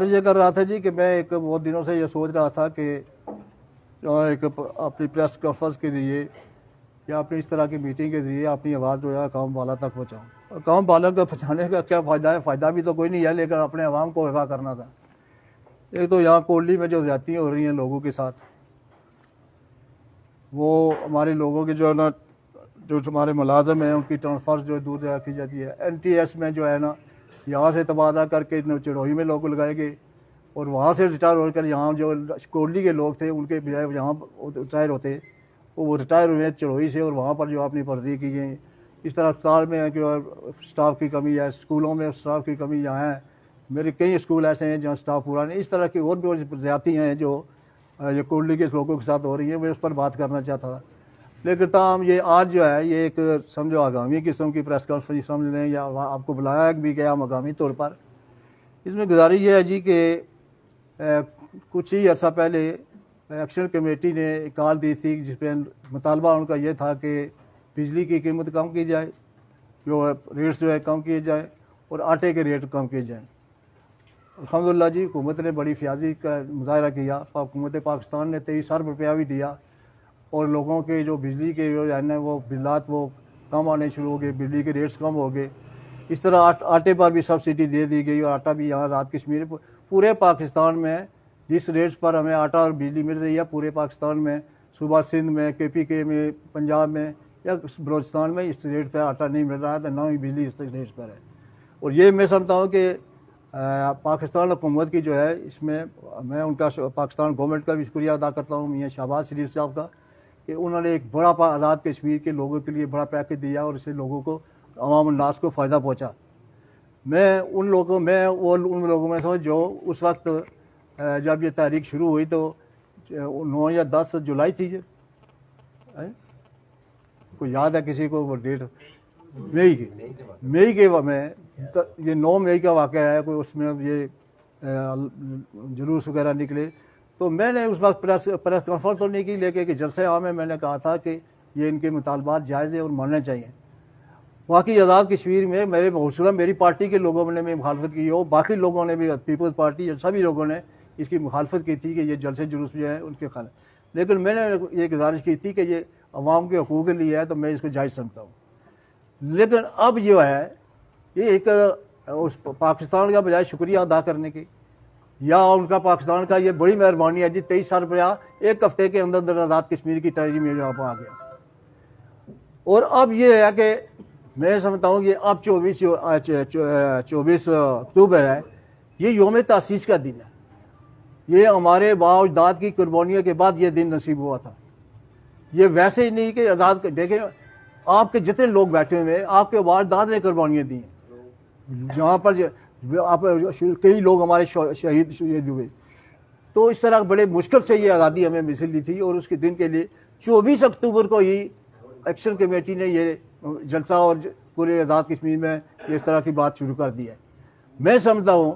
یہ کر رہا تھا جی کہ میں ایک بہت دنوں سے یہ سوچ رہا تھا کہ ایک اپنی پریس کانفرنس کے ذریعے یا اپنی اس طرح کی میٹنگ کے ذریعے اپنی آواز جو ہے قوم والا تک پہنچاؤں. قوم والا کا پہنچانے کا کیا فائدہ ہے؟ فائدہ بھی تو کوئی نہیں ہے، لیکن اپنے عوام کو آگاہ کرنا تھا. ایک تو یہاں کولڈی میں جو زیادتیاں ہو رہی ہیں لوگوں کے ساتھ، وہ ہمارے لوگوں کے جو ہے نا، جو ہمارے ملازم ہیں ان کی ٹرانسفر جو ہے دور رکھی جاتی ہے. این ٹی ایس میں جو ہے نا، یہاں سے تبادلہ کر کے چڑوئی میں لوگ لگائے گئے اور وہاں سے ریٹائر ہو کر یہاں جو کولڈی کے لوگ تھے ان کے بجائے یہاں ریٹائر ہوتے، وہ ریٹائر ہوئے چڑوئی سے اور وہاں پر جو اپنی فرضی کی گئی. اس طرح اسپتال میں جو اسٹاف کی کمی ہے، اسکولوں میں اسٹاف کی کمی یہاں ہے. میرے کئی اسکول ایسے ہیں جہاں اسٹاف پورا نہیں. اس طرح کی اور بھی زیادتی ہیں جو یہ کولڈی کے لوگوں کے ساتھ ہو رہی ہیں. میں اس پر بات کرنا چاہتا تھا، لیکن تاہم یہ آج جو ہے یہ ایک سمجھو آگامی قسم کی پریس کانفرنس سمجھ لیں یا آپ کو بلایا بھی گیا مقامی طور پر. اس میں گزارش یہ ہے جی کہ کچھ ہی عرصہ پہلے ایکشن کمیٹی نے کال دی تھی جس پہ مطالبہ ان کا یہ تھا کہ بجلی کی قیمت کم کی جائے، جو ریٹس جو ہے کم کیے جائیں اور آٹے کے ریٹ کم کیے جائیں. الحمدللہ جی حکومت نے بڑی فیاضی کا مظاہرہ کیا. حکومت پاکستان نے 23 ارب روپیہ بھی دیا اور لوگوں کے جو بجلی کے جو ہے نا وہ بلات وہ کم آنے شروع ہو گئے، بجلی کے ریٹس کم ہو گئے. اس طرح آٹے پر بھی سبسڈی دے دی گئی اور آٹا بھی یہاں آزاد کشمیر پورے پاکستان میں جس ریٹس پر ہمیں آٹا اور بجلی مل رہی ہے پورے پاکستان میں، صوبہ سندھ میں، کے پی کے میں، پنجاب میں یا بلوچستان میں اس ریٹ پہ آٹا نہیں مل رہا ہے، نہ ہی بجلی اس ریٹ پر ہے. اور یہ میں سمجھتا ہوں کہ پاکستان حکومت کی جو ہے اس میں میں ان کا پاکستان گورنمنٹ کا بھی شکریہ ادا کرتا ہوں، میاں شہباز شریف صاحب کا، کہ انہوں نے ایک بڑا آزاد کشمیر کے لوگوں کے لیے بڑا پیکیج دیا اور اس سے لوگوں کو عوام الناس کو فائدہ پہنچا. میں ان لوگوں میں سے جو اس وقت جب یہ تحریک شروع ہوئی تو 9 یا 10 جولائی تھی، کوئی یاد ہے کسی کو وہ ڈیٹ؟ مئی کے میں یہ 9 مئی کا واقعہ ہے. کوئی اس میں یہ جلوس وغیرہ نکلے تو میں نے اس وقت پریس کانفرنس تو نہیں کی، لیکن کہ جلسے عام میں میں نے کہا تھا کہ یہ ان کے مطالبات جائز ہیں اور ماننے چاہیے. باقی آزاد کشمیر میں میرے حوصلہ میری پارٹی کے لوگوں نے بھی مخالفت کی ہو، باقی لوگوں نے بھی، پیپلز پارٹی سبھی لوگوں نے اس کی مخالفت کی تھی کہ یہ جلسے جلوس جو ہے ان کے خلاف. لیکن میں نے یہ گزارش کی تھی کہ یہ عوام کے حقوق کے لیے ہے تو میں اس کو جائز سمجھتا ہوں. لیکن اب جو ہے یہ ایک پاکستان کا بجائے شکریہ ادا کرنے کی یا ان کا پاکستان کا یہ بڑی مہربانی ہے جی 23 ارب روپیہ ایک ہفتے کے اندر آزاد کشمیر کی ترجیح میں جو آ گیا. اور اب یہ ہے کہ میں سمجھتا ہوں کہ اب 24 اکتوبر ہے، یہ یوم تاسیس کا دن ہے. یہ ہمارے باء اجداد کی قربانیوں کے بعد یہ دن نصیب ہوا تھا. یہ ویسے ہی نہیں کہ آزاد دیکھیں آپ کے جتنے لوگ بیٹھے ہوئے ہیں آپ کے باء اجداد نے قربانیاں دی ہیں، جہاں پر کئی لوگ ہمارے شہید ہوئے. تو اس طرح بڑے مشکل سے یہ آزادی ہمیں مل تھی اور اس کے دن کے لیے 24 اکتوبر کو ہی ایکشن کمیٹی نے یہ جلسہ اور پورے آزاد کشمیر میں اس طرح کی بات شروع کر دی ہے. میں سمجھتا ہوں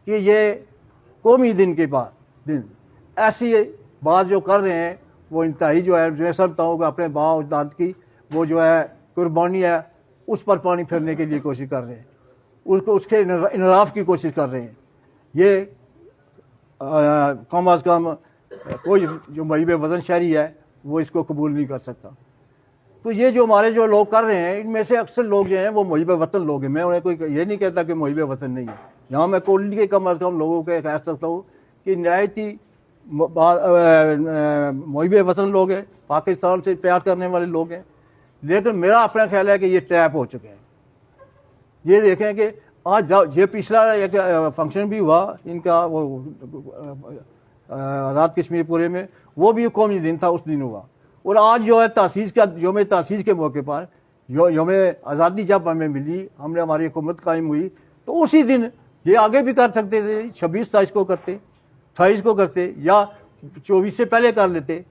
کہ یہ قومی دن کے بعد ایسی بات جو کر رہے ہیں وہ انتہائی جو ہے، میں سمجھتا ہوں کہ اپنے باء اجداد کی وہ جو ہے قربانی ہے اس پر پانی پھیرنے کے لیے کوشش کر رہے ہیں، اس کے انحراف کی کوشش کر رہے ہیں. یہ کم از کم کوئی جو محب وطن شہری ہے وہ اس کو قبول نہیں کر سکتا. تو یہ جو ہمارے جو لوگ کر رہے ہیں ان میں سے اکثر لوگ جو ہیں وہ محب وطن لوگ ہیں. میں انہیں کوئی یہ نہیں کہتا کہ محب وطن نہیں ہے. یہاں میں کولڈی کے کم از کم لوگوں کے کہہ سکتا ہوں کہ نہایت ہی محب وطن لوگ ہیں، پاکستان سے پیار کرنے والے لوگ ہیں. لیکن میرا اپنا خیال ہے کہ یہ ٹریپ ہو چکے ہیں. یہ دیکھیں کہ آج یہ پچھلا ایک فنکشن بھی ہوا ان کا وہ آزاد کشمیر پورے میں، وہ بھی قومی دن تھا، اس دن ہوا. اور آج جو ہے یوم تاسیس کے موقع پر یوم آزادی جب ہمیں ملی، ہم نے ہماری حکومت قائم ہوئی، تو اسی دن یہ آگے بھی کر سکتے تھے، 26 تاریخ کو کرتے، 28 کو کرتے یا 24 سے پہلے کر لیتے.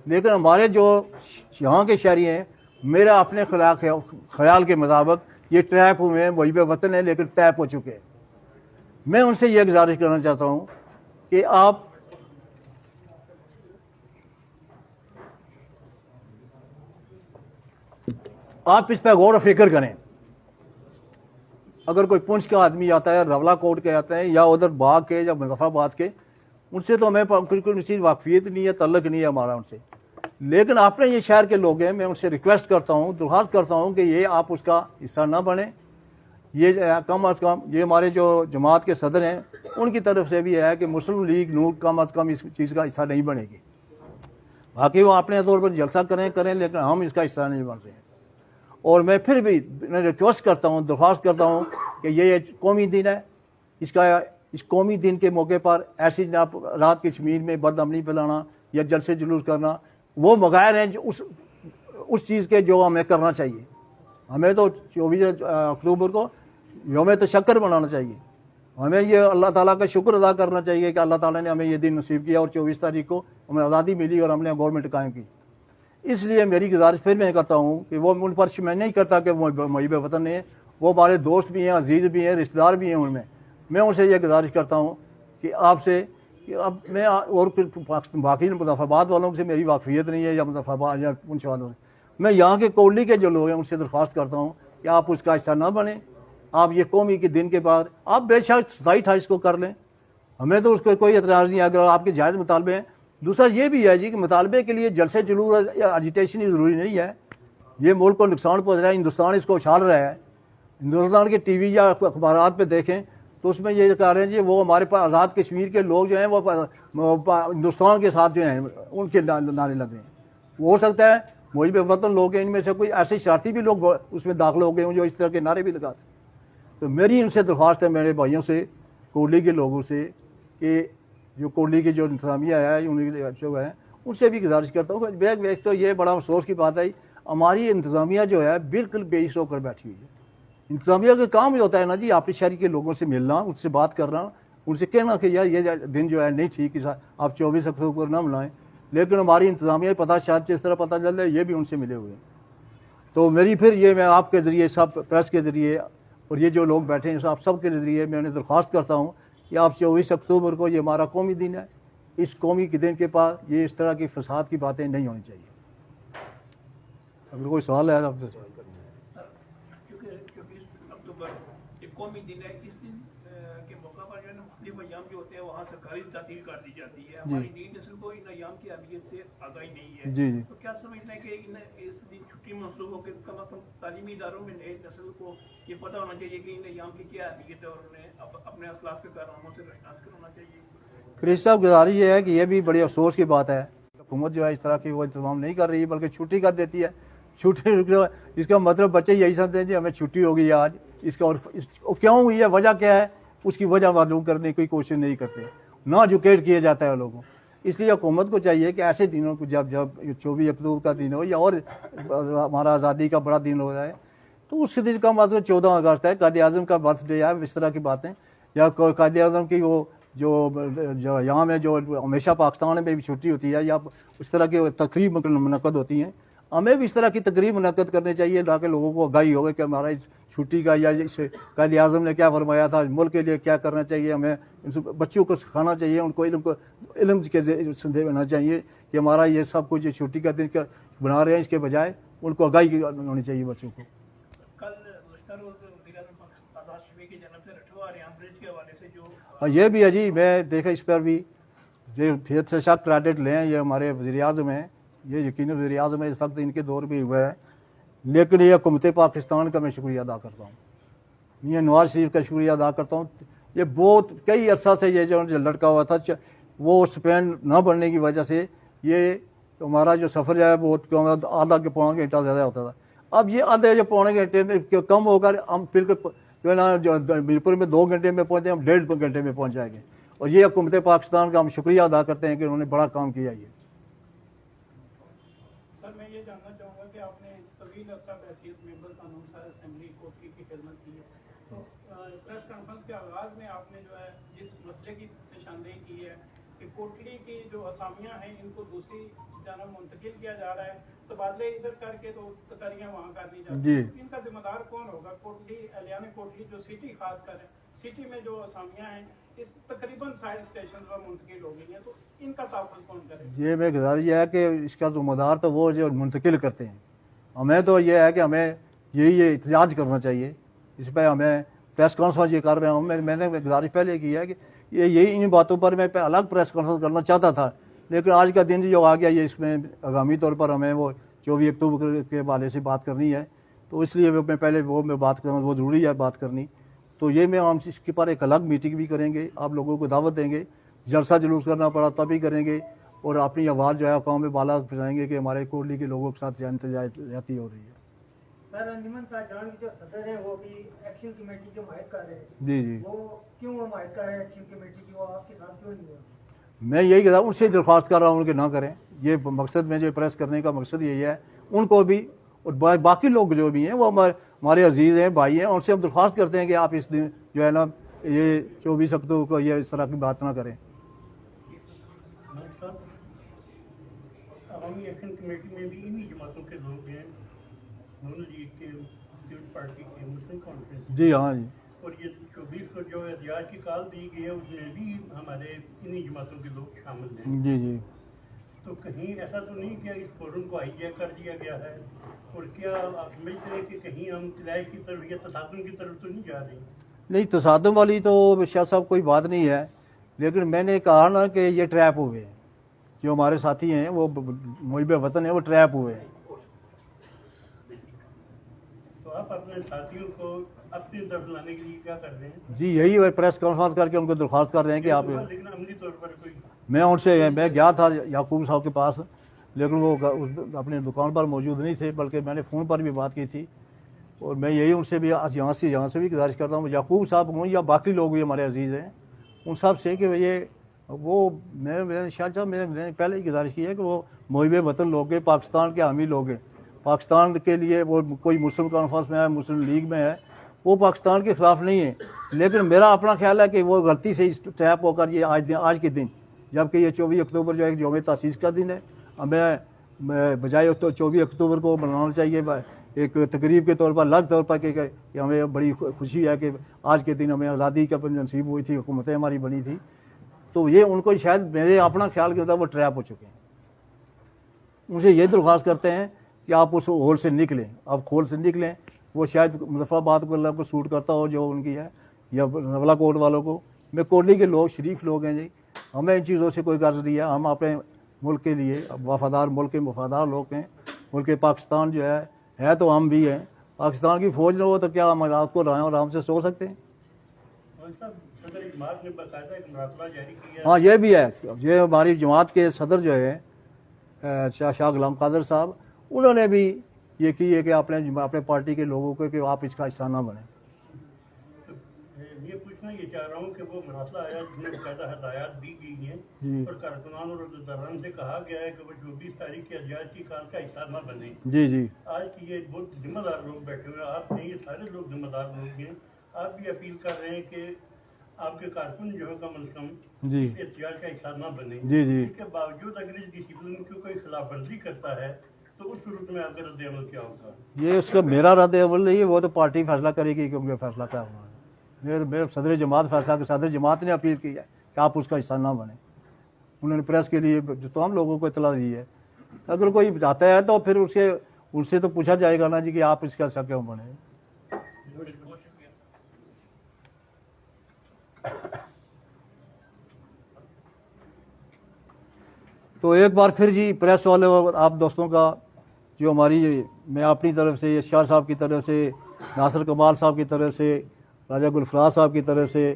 لیکن ہمارے جو یہاں کے شہری ہیں میرا اپنے خیال کے مطابق یہ ٹریپ ہوئے ہیں، محب وطن ہیں لیکن ٹیپ ہو چکے ہیں. میں ان سے یہ گزارش کرنا چاہتا ہوں کہ آپ اس پہ غور و فکر کریں. اگر کوئی پنچ کا آدمی آتا ہے، رولا کوٹ کے آتے ہیں، یا ادھر باغ کے یا مظفر آباد کے، ان سے تو ہمیں بالکل اس چیز واقفیت نہیں ہے، تعلق نہیں ہے ہمارا ان سے. لیکن اپنے یہ شہر کے لوگ ہیں، میں ان سے ریکویسٹ کرتا ہوں، درخواست کرتا ہوں کہ یہ آپ اس کا حصہ نہ بنیں. یہ کم از کم یہ ہمارے جو جماعت کے صدر ہیں ان کی طرف سے بھی ہے کہ مسلم لیگ نون کم از کم اس چیز کا حصہ نہیں بنے گی. باقی وہ اپنے طور پر جلسہ کریں لیکن ہم اس کا حصہ نہیں بن رہے ہیں. اور میں پھر بھی ریکویسٹ کرتا ہوں، درخواست کرتا ہوں کہ یہ قومی دن ہے، اس قومی دن کے موقع پر ایسی رات کی شمیر میں بد امنی پھیلانا یا جلسے جلوس کرنا وہ مغیر ہیں اس چیز کے جو ہمیں کرنا چاہیے. ہمیں تو 24 اکتوبر کو یوم تشکر بنانا چاہیے. ہمیں یہ اللہ تعالیٰ کا شکر ادا کرنا چاہیے کہ اللہ تعالیٰ نے ہمیں یہ دن نصیب کیا اور 24 تاریخ کو ہمیں آزادی ملی اور ہم نے گورنمنٹ قائم کی. اس لیے میری گزارش پھر میں کرتا ہوں کہ وہ ان پر میں نہیں کرتا کہ وہ محب وطن نہیں ہیں، وہ ہمارے دوست بھی ہیں، عزیز بھی ہیں، رشتہ دار بھی ہیں. میں ان سے یہ گزارش کرتا ہوں کہ آپ سے کہ اب میں اور باقی مظفر آباد والوں سے میری واقفیت نہیں ہے یا مظفر آباد یا پنچ والوں سے، میں یہاں کے کولی کے جو لوگ ہیں ان سے درخواست کرتا ہوں کہ آپ اس کا حصہ نہ بنیں. آپ یہ قومی کے دن کے بعد آپ بے شک 27-28 کو کر لیں، ہمیں تو اس کو کوئی اعتراض نہیں ہے اگر آپ کے جائز مطالبے ہیں. دوسرا یہ بھی ہے جی کہ مطالبے کے لیے جلسے جلوس یا اجیٹیشن ضروری نہیں ہے. یہ ملک کو نقصان پہنچ رہا ہے، ہندوستان اس کو اچھال رہا ہے. ہندوستان کے ٹی وی یا اخبارات پہ دیکھیں تو اس میں یہ کہہ رہے ہیں جی وہ ہمارے پاس آزاد کشمیر کے لوگ جو ہیں وہ ہندوستان کے ساتھ جو ہیں ان کے نعرے لگے ہیں. وہ ہو سکتا ہے محب وطن لوگ ہیں ان میں سے کوئی ایسے شرارتی بھی لوگ اس میں داخل ہو گئے ہوں جو اس طرح کے نعرے بھی لگاتے ہیں. تو میری ان سے درخواست ہے میرے بھائیوں سے، کولی کے لوگوں سے، کہ جو کولی کی جو انتظامیہ ہے جو ہے ان سے بھی گزارش کرتا ہوں کہ ایک تو یہ بڑا افسوس کی بات ہے ہماری انتظامیہ جو ہے بالکل بے حس ہو کر بیٹھی ہوئی ہے. انتظامیہ کا کام ہی ہوتا ہے نا جی اپنے شہر کے لوگوں سے ملنا، ان سے بات کرنا، ان سے کہنا کہ یار یہ دن جو ہے نہیں ٹھیک، آپ 24 اکتوبر نہ منائیں. لیکن ہماری انتظامیہ پتہ شاید جس طرح پتہ چل رہا ہے یہ بھی ان سے ملے ہوئے ہیں. تو میری پھر یہ میں آپ کے ذریعے سب پریس کے ذریعے اور یہ جو لوگ بیٹھے ہیں آپ سب کے ذریعے میں انہیں درخواست کرتا ہوں کہ آپ 24 اکتوبر کو یہ ہمارا قومی دن ہے، اس قومی کے دن کے پاس یہ اس طرح کی فساد کی باتیں نہیں ہونی چاہیے. اگر کوئی سوال ہے آپ سے. قومی دن ہے، اس دن کے موقع پر جو ہے نا مختلف ایام جو ہوتے ہیں وہاں سرکاری تعطیل کر دی جاتی ہے. ہماری نئی نسل کو ان ایام کی اہمیت سے آگاہی نہیں ہے. جی تو کیا سمجھنا ہے کہ اس دن چھٹی منسوخ ہو کے کم از کم تعلیمی اداروں میں نئی نسل کو یہ پتہ ہونا چاہیے کہ ان ایام کی کیا اہمیت ہے اور انہیں اپنے اسلاف کے کارناموں سے رشناس کرانا چاہیے. قریشی صاحب گزارش یہ ہے کہ یہ بھی بڑی افسوس کی بات ہے، حکومت جو ہے اس طرح کی وہ انتظام نہیں کر رہی بلکہ چھٹی کر دیتی ہے. چھٹی اس کا مطلب بچے یہی سمجھتے ہیں جی ہمیں چھٹی ہوگی آج، اس کا اور کیوں ہوئی ہے، وجہ کیا ہے، اس کی وجہ معلوم کرنے کی کوشش نہیں کرتے، نہ ایجوکیٹ کیا جاتا ہے لوگوں. اس لیے حکومت کو چاہیے کہ ایسے دنوں کو جب 24 اکتوبر کا دن ہو یا اور ہمارا آزادی کا بڑا دن ہو جائے تو اس دن کا مطلب 14 اگست ہے، قائد اعظم کا برتھ ڈے ہے، اس طرح کی باتیں، یا قائد اعظم کی وہ جو یہاں میں جو ہمیشہ پاکستان میں بھی چھٹی ہوتی ہے یا اس طرح کی تقریب منعقد ہوتی ہیں، ہمیں بھی اس طرح کی تقریب منعقد کرنی چاہیے تاکہ لوگوں کو آگاہی ہوگا کہ ہمارا اس چھٹی کا یا اس قائد اعظم نے کیا فرمایا تھا، ملک کے لیے کیا کرنا چاہیے. ہمیں بچوں کو سکھانا چاہیے، ان کو علم کے ہونا چاہیے کہ ہمارا یہ سب کچھ چھٹی کا دن بنا رہے ہیں، اس کے بجائے ان کو آگاہی ہونی چاہیے بچوں کو. یہ بھی ہے جی، میں دیکھا اس پر بھی یہ شک کریڈٹ لیں، یہ ہمارے وزیر اعظم ہیں، یہ یقیناً وزیر اعظم ہے، اس وقت ان کے دور بھی ہوا ہے، لیکن یہ حکومت پاکستان کا میں شکریہ ادا کرتا ہوں، یہ نواز شریف کا شکریہ ادا کرتا ہوں. یہ بہت کئی عرصہ سے یہ جو لڑکا ہوا تھا وہ اسپین نہ بننے کی وجہ سے یہ ہمارا جو سفر ہے بہت آدھا کے پونا گھنٹہ زیادہ ہوتا تھا. اب یہ آدھے جو پونے گھنٹے میں کم ہو کر ہم پھر جو ہے نا میرپور میں 2 گھنٹے میں پہنچے، ہم 1.5 گھنٹے میں پہنچ جائیں گے. اور یہ حکومت پاکستان کا ہم شکریہ ادا کرتے ہیں کہ انہوں نے بڑا کام کیا. یہ سر میں یہ جاننا چاہوں گا کہ آپ نے طویل عرصہ بحیثیت ممبر قانون ساز اسمبلی کوٹلی کی خدمت کی ہے، تو پریس کانفرنس کے آغاز میں آپ نے جو ہے جس مسئلے کی نشاندہی کی ہے کہ کوٹلی کی جو اسامیاں ہیں ان کو دوسری جانب منتقل کیا جا رہا ہے، تبادلے ادھر کر کے تو تقریاں وہاں کر دی جاتی ہیں، ان کا ذمہ دار کون ہوگا؟ کوٹلی اہلیان کوٹلی جو سٹی خاص کر ہے، سٹی میں جو اسامیاں ہیں اس تقریباً سائڈ اسٹیشن پر منتقل ہو گئی ہیں، تو ان کا تحفظ کون کرے؟ یہ میں گزارش یہ ہے کہ اس کا ذمہ دار تو وہ جو منتقل کرتے ہیں، ہمیں تو یہ ہے کہ ہمیں یہی احتجاج کرنا چاہیے، اس پہ ہمیں پریس کانفرنس یہ کر رہا ہوں. میں نے گزارش پہلے کی ہے کہ یہی ان باتوں پر میں الگ پریس کانفرنس کرنا چاہتا تھا, لیکن آج کا دن جو آ گیا یہ اس میں آگامی طور پر ہمیں وہ 24 اکتوبر کے حوالے سے بات کرنی ہے, تو اس لیے میں پہلے میں بات کروں, وہ ضروری ہے بات کرنی. تو یہ میں ہم اس کے پر ایک الگ میٹنگ بھی کریں گے, آپ لوگوں کو دعوت دیں گے, جلسہ جلوس کرنا پڑا تبھی کریں گے, اور اپنی آواز جو ہے قوم میں بالا پھیلائیں گے کہ ہمارے کوٹلی کے لوگوں کے ساتھ زیادتی ہو رہی ہے. سر انجمن تاجران کے جو صدر ہیں وہ بھی ایکشن کمیٹی کی حمایت کر رہے ہیں. جی جی, وہ کیوں حمایت کر رہے ہیں ایکشن کمیٹی کی, وہ آپ کے ساتھ کیوں نہیں ہو؟ میں یہی کہتا ہوں, ان سے درخواست کر رہا ہوں کہ نہ کریں. یہ مقصد میں جو پریس کرنے کا مقصد یہی ہے, ان کو بھی اور باقی لوگ جو بھی ہیں وہ ہمارے عزیز ہیں, بھائی ہیں, ان سے ہم درخواست کرتے ہیں کہ آپ اس دن جو ہے نا یہ 24 اکتوبر کو یہ اس طرح کی بات نہ کریں. عوامی ایکشن کمیٹی میں بھی انہی جماعتوں کے لوگ ہیں, نون لیگ کے, پیپلز پارٹی کے, مسلم کانفرنس. جی ہاں جی, اور یہ 24 کو جو احتجاج کی کال دی گئی ہے اس میں بھی ہمارے انہی جماعتوں کے لوگ شامل ہیں. جی جی, تو کہیں ایسا تو نہیں کہ اس فورم کو ہائی جیک کر دیا گیا ہے, اور کیا آپ سمجھتے ہیں کہ کہیں ہم طلائع کی طرف یا تصادم کی طرف تو نہیں جا رہے؟ نہیں تصادم والی تو شاہ صاحب کوئی بات نہیں ہے, لیکن میں نے کہا نا کہ یہ ٹریپ ہوئے ہیں, جو ہمارے ساتھی ہیں وہ محب وطن ہیں, وہ ٹریپ ہوئے ہیں. تو آپ اپنے ساتھیوں کو اپنی طرف لانے کے لیے کیا کر رہے ہیں؟ جی یہی پریس کانفرنس کر کے ان کو درخواست کر رہے ہیں کہ آپ, لیکن عملی طور پر کوئی میں گیا تھا یعقوب صاحب کے پاس, لیکن وہ اپنے دکان پر موجود نہیں تھے, بلکہ میں نے فون پر بھی بات کی تھی. اور میں یہی ان سے بھی یہاں سے بھی گزارش کرتا ہوں, یعقوب صاحب ہوں یا باقی لوگ بھی ہمارے عزیز ہیں, ان صاحب سے کہ یہ وہ میں شاہ صاحب میں نے پہلے ہی گزارش کی ہے کہ وہ محب وطن لوگ ہیں, پاکستان کے حامی لوگ ہیں. پاکستان کے لیے وہ کوئی مسلم کانفرنس میں ہے, مسلم لیگ میں ہے, وہ پاکستان کے خلاف نہیں ہے. لیکن میرا اپنا خیال ہے کہ وہ غلطی سے اس ٹریپ ہو کر یہ آج کے دن, جبکہ یہ 24 اکتوبر جو ہے یوم تاسیس کا دن ہے, ہمیں بجائے 24 اکتوبر کو منانا چاہیے ایک تقریب کے طور پر, الگ طور پر کہ ہمیں بڑی خوشی ہے کہ آج کے دن ہمیں آزادی کا نصیب ہوئی تھی, حکومتیں ہماری بنی تھی. تو یہ ان کو شاید میرے اپنا خیال کے وہ ٹریپ ہو چکے ہیں. ان سے یہ درخواست کرتے ہیں کہ آپ اس ہول سے نکلیں, آپ کھول سے نکلیں. وہ شاید مظفر آباد کو سوٹ کرتا ہو جو ان کی ہے, یا نولا کوٹ والوں کو. میں کوٹلی کے لوگ شریف لوگ ہیں جی, ہمیں ان چیزوں سے کوئی غرض نہیں ہے. ہم اپنے ملک کے لیے وفادار, ملک کے وفادار لوگ ہیں. ملک پاکستان جو ہے تو ہم بھی ہیں. پاکستان کی فوج نہ ہو تو کیا ہم رات کو آرام سے سو سکتے ہیں؟ ہاں یہ بھی ہے, یہ ہماری جماعت کے صدر جو ہے شاہ غلام قادر صاحب, انہوں نے بھی یہ کی ہے کہ اپنے پارٹی کے لوگوں کو کہ آپ اس کا حصہ نہ بنیں. یہ پوچھنا یہ چاہ رہا ہوں کہ وہ مراسلہ آیا جس میں باقاعدہ ہدایات دی گئی ہیں اور کارکنان اور عہدیداران سے کہا گیا ہے کہ وہ 24 تاریخ کے احتجاج کی کال کا حصہ نہ بنیں. جی جی, آج کی یہ بہت ذمہ دار لوگ بیٹھے ہوئے ہیں, آپ نے یہ سارے لوگ ذمہ دار لوگ ہیں, آپ بھی اپیل کر رہے ہیں کہ آپ کے کارکن جو ہے کم از کم جی احتجاج کا حصہ نہ بنیں. جی جی, اس کے باوجود اگر اس ڈسپلن کی کوئی خلاف ورزی کرتا ہے تو اس صورت میں آپ کا رد عمل کیا ہوگا؟ یہ اس کا میرا رد عمل نہیں ہے, وہ تو پارٹی فیصلہ کرے گی کہ فیصلہ کیا ہونا ہے. میرے صدر جماعت فیصلہ کہ صدر جماعت نے اپیل کی ہے کہ آپ اس کا حصہ نہ بنیں. انہوں نے پریس کے لیے جو تمام لوگوں کو اطلاع دی ہے. اگر کوئی جاتا ہے تو پھر ان سے تو پوچھا جائے گا نا جی کہ آپ اس کا حصہ کیوں بنے. تو ایک بار پھر جی پریس والے آپ دوستوں کا جو ہماری, میں اپنی طرف سے شاہ صاحب کی طرف سے, ناصر کمال صاحب کی طرف سے, راجہ گلفراز صاحب کی طرف سے,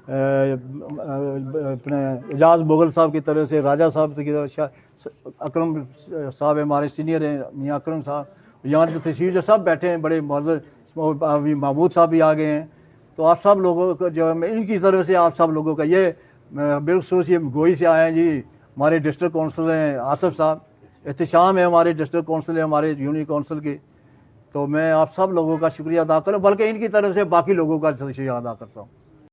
اپنے اعجاز مغل صاحب کی طرف سے, راجہ صاحب کی طرف سے, اکرم صاحب ہمارے سینئر ہیں, میاں اکرم صاحب, یہاں جو تشریف جو سب بیٹھے ہیں بڑے معزز, محمود صاحب بھی آ گئے ہیں. تو آپ سب لوگوں کو جو میں ان کی طرف سے آپ سب لوگوں کا یہ بالخصوص یہ گوئی سے آئے ہیں جی, ہمارے ڈسٹرکٹ کونسل ہیں آصف صاحب, احتشام ہے ہمارے ڈسٹرکٹ کونسل ہے ہمارے یونین کونسل کے. تو میں آپ سب لوگوں کا شکریہ ادا کروں, بلکہ ان کی طرف سے باقی لوگوں کا شکریہ ادا کرتا ہوں.